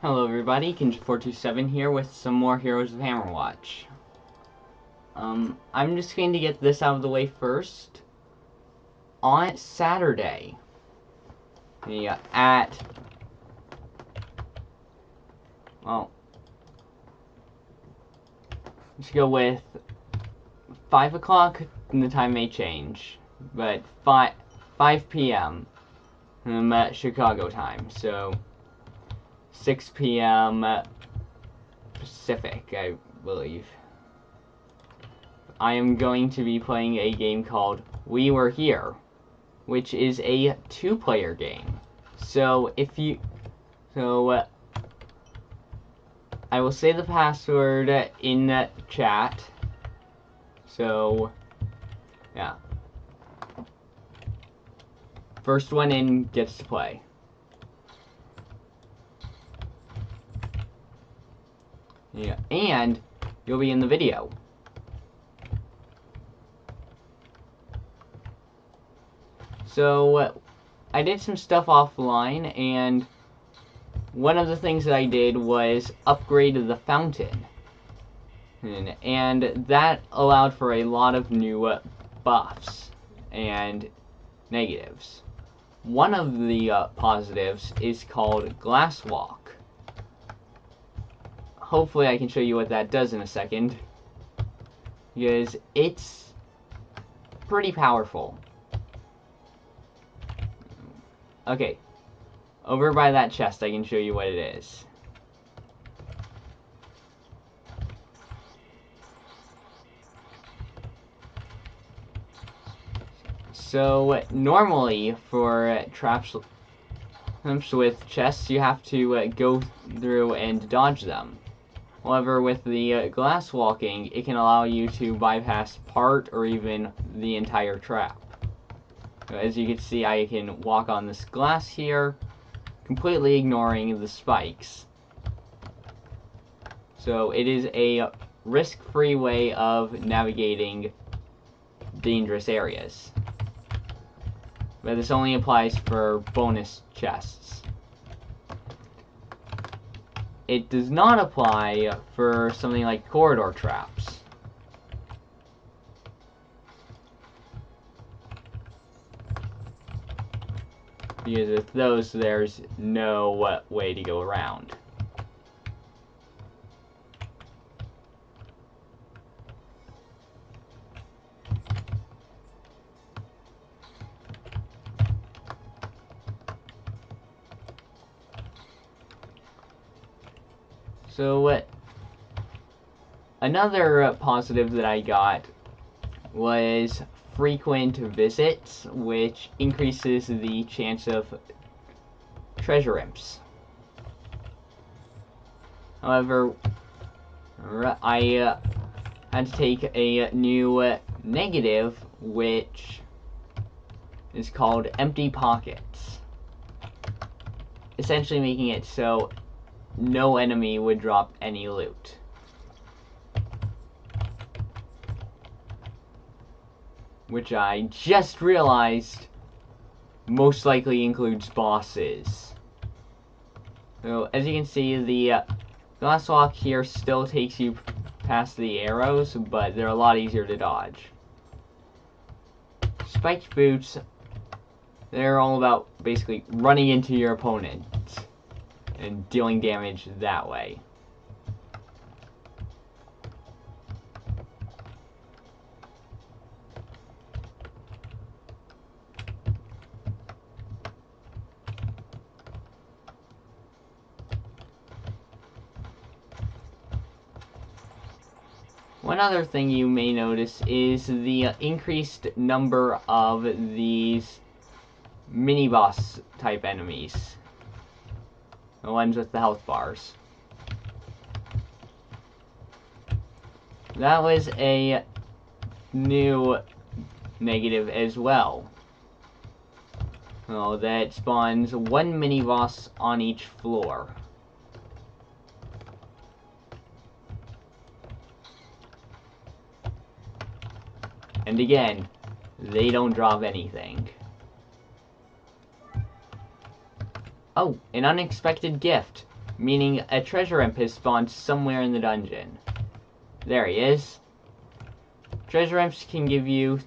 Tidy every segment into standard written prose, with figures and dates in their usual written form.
Hello everybody, Kinja427 here with some more Heroes of Hammerwatch. I'm just going to get this out of the way first. On Saturday, let's go with 5 o'clock, and the time may change, but 5 p.m. At Chicago time, so 6 p.m. Pacific, I believe. I am going to be playing a game called We Were Here, which is a 2-player game. So I will say the password in the chat. So, yeah. First one in gets to play. Yeah, and you'll be in the video. So, I did some stuff offline, and one of the things that I did was upgrade the fountain. And that allowed for a lot of new buffs and negatives. One of the positives is called Glass Walk. Hopefully I can show you what that does in a second, because it's pretty powerful. Okay, over by that chest I can show you what it is. So normally for traps with chests you have to go through and dodge them. However, with the glass walking, it can allow you to bypass part or even the entire trap. As you can see, I can walk on this glass here, completely ignoring the spikes. So it is a risk-free way of navigating dangerous areas. But this only applies for bonus chests. It does not apply for something like corridor traps. Because with those, there's no way to go around. So, another positive that I got was frequent visits, which increases the chance of treasure imps. However, I had to take a new negative, which is called empty pockets. Essentially making it so no enemy would drop any loot. Which I just realized most likely includes bosses. So, as you can see, the glass walk here still takes you past the arrows, but they're a lot easier to dodge. Spiked boots, they're all about basically running into your opponent and dealing damage that way. One other thing you may notice is the increased number of these mini-boss type enemies. The ones with the health bars. That was a new negative as well. Oh, that spawns one mini-boss on each floor. And again, they don't drop anything. Oh, an unexpected gift. meaning a treasure imp has spawned somewhere in the dungeon. There he is. Treasure imps can give you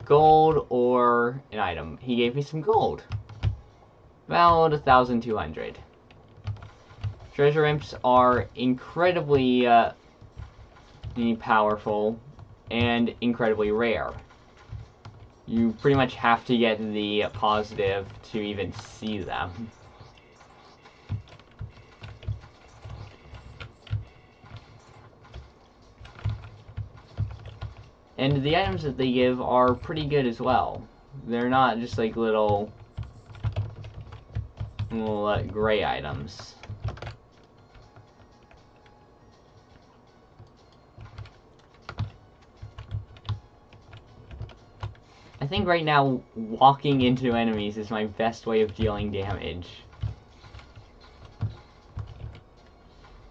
gold or an item. He gave me some gold. About 1,200. Treasure imps are incredibly powerful and incredibly rare. You pretty much have to get the positive to even see them. And the items that they give are pretty good as well. They're not just like little gray items. I think right now, walking into enemies is my best way of dealing damage.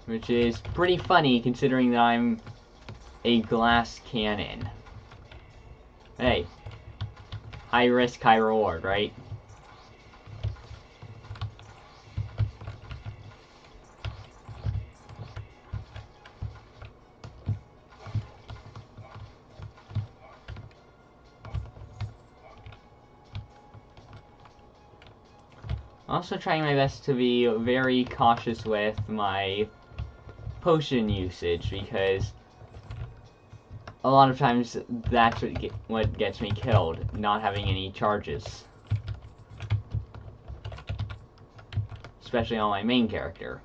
Which is pretty funny considering that I'm a glass cannon. Hey, high risk, high reward, right? Also trying my best to be very cautious with my potion usage, because a lot of times that's what gets me killed, not having any charges. Especially on my main character.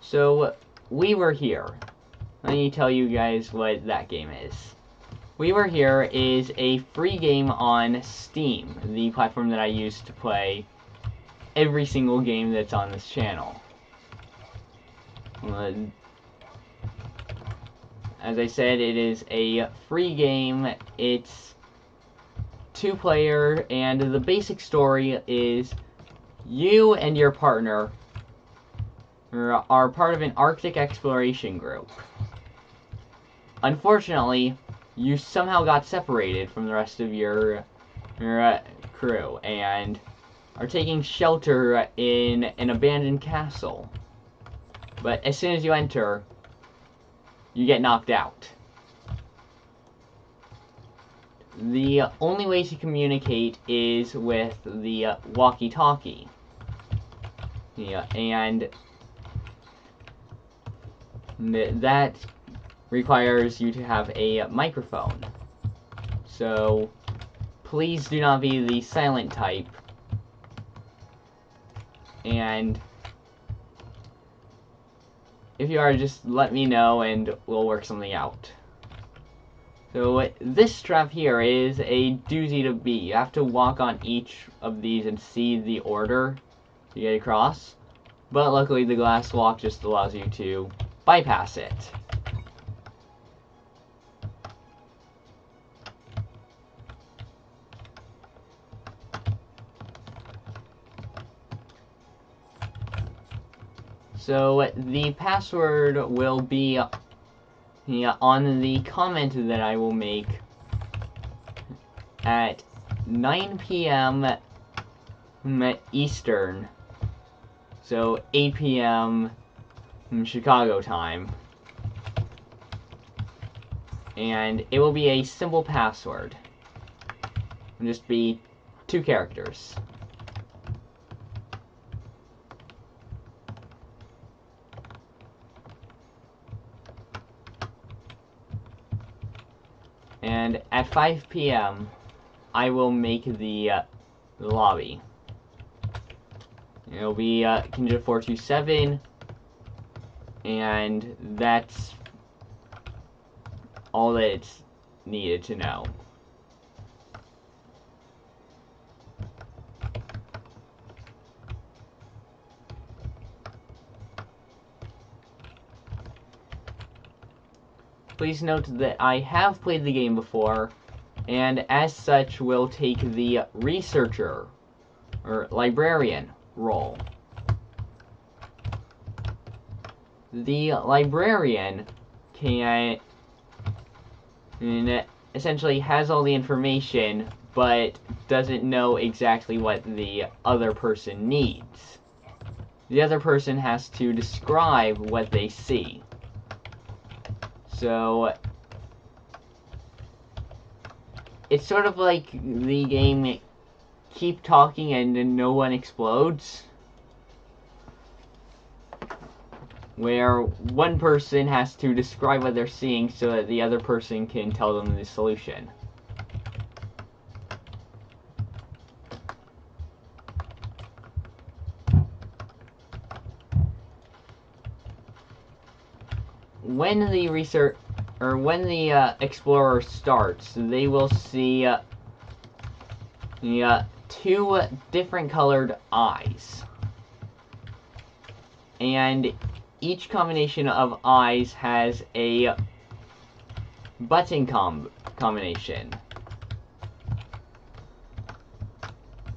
So, We Were Here. Let me tell you guys what that game is. We Were Here is a free game on Steam, the platform that I use to play every single game that's on this channel. As I said, it is a free game. It's 2-player, and the basic story is you and your partner are part of an Arctic exploration group. Unfortunately, you somehow got separated from the rest of your crew and are taking shelter in an abandoned castle. But as soon as you enter, you get knocked out. The only way to communicate is with the walkie-talkie. Yeah, and that requires you to have a microphone. So, please do not be the silent type. And if you are, just let me know and we'll work something out. So, this strap here is a doozy to beat. You have to walk on each of these and see the order to get across. But luckily, the glass walk just allows you to bypass it. So the password will be on the comment that I will make at 9 p.m. Eastern, so 8 p.m. Chicago time. And it will be a simple password. It'll just be 2 characters. And at 5 p.m., I will make the lobby. It'll be Kinja 427, and that's all that it's needed to know. Please note that I have played the game before, and as such will take the researcher or librarian role. The librarian can essentially has all the information, but doesn't know exactly what the other person needs. The other person has to describe what they see. So it's sort of like the game Keep Talking and No One Explodes, where one person has to describe what they're seeing so that the other person can tell them the solution. When the explorer starts, they will see two different colored eyes, and each combination of eyes has a button combination.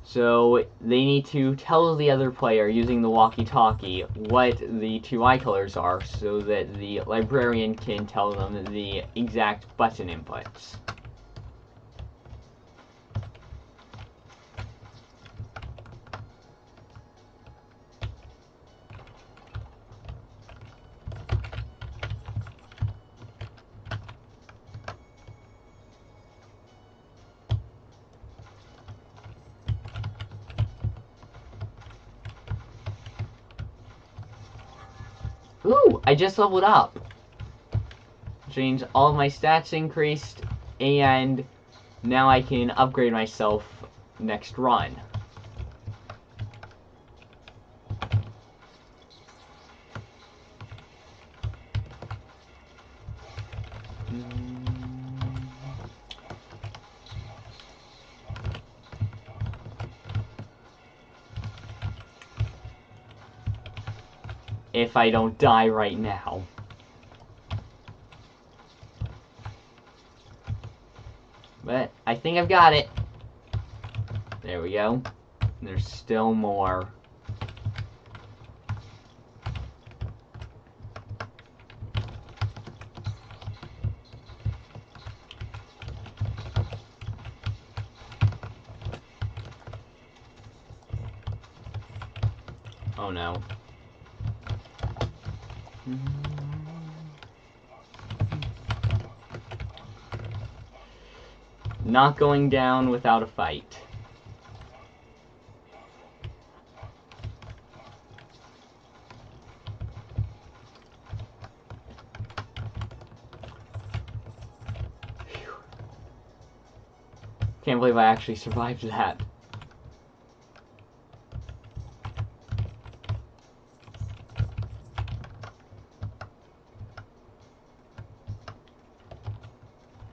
So they need to tell the other player using the walkie-talkie what the two eye colors are so that the librarian can tell them the exact button inputs. Ooh, I just leveled up. Which means all of my stats increased, and now I can upgrade myself next run. If I don't die right now. But I think I've got it. There we go. There's still more. Oh no. Not going down without a fight. Phew. Can't believe I actually survived that.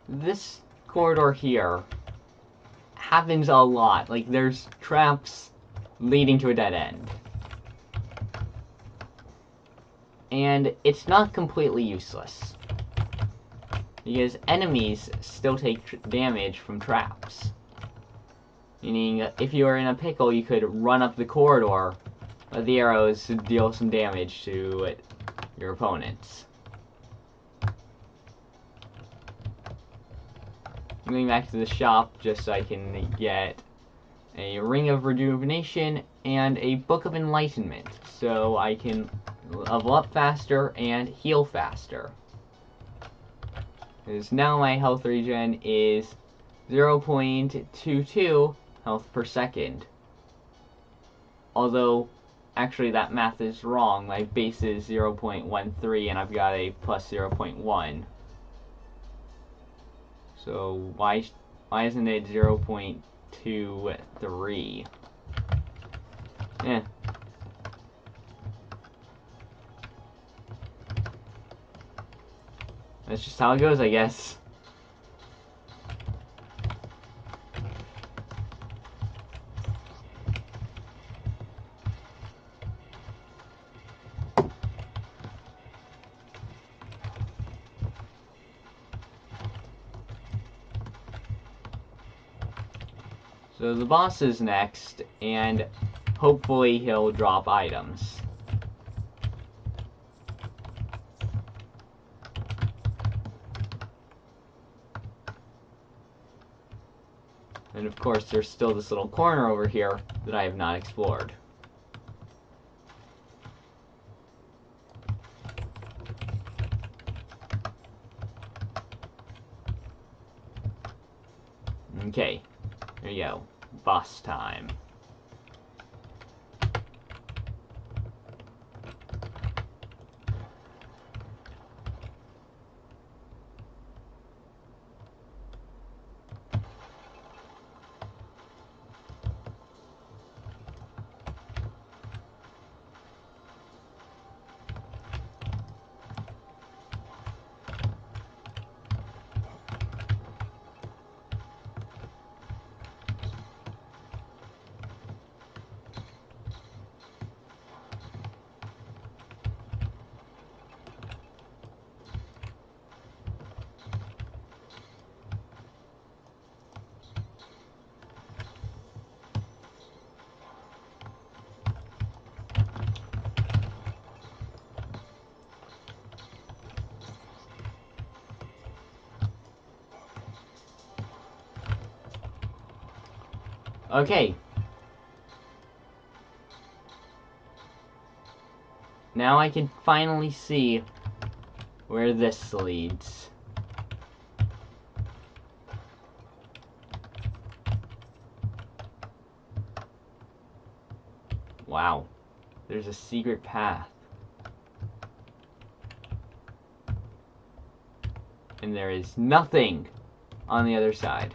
This corridor here happens a lot. Like, there's traps leading to a dead end. And it's not completely useless, because enemies still take damage from traps. Meaning, if you were in a pickle, you could run up the corridor, let the arrows deal some damage to your opponents. I'm going back to the shop just so I can get a Ring of Rejuvenation and a Book of Enlightenment, so I can level up faster and heal faster. Because now my health regen is 0.22 health per second. Although, actually that math is wrong. My base is 0.13 and I've got a plus 0.1. So why isn't it 0.23? Eh. That's just how it goes, I guess. So the boss is next, and hopefully he'll drop items. And of course, there's still this little corner over here that I have not explored. Okay, there you go. Boss time. Okay. Now I can finally see where this leads. Wow. There's a secret path. And there is nothing on the other side.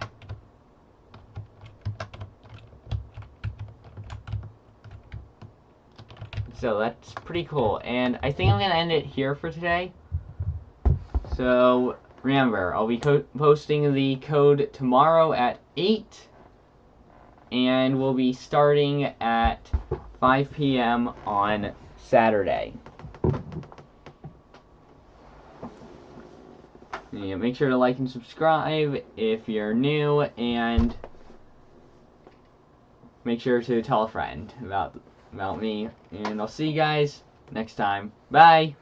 So that's pretty cool. And I think I'm going to end it here for today. So remember, I'll be posting the code tomorrow at 8. And we'll be starting at 5 p.m. on Saturday. Yeah, make sure to like and subscribe if you're new, and make sure to tell a friend about me, and I'll see you guys next time. Bye!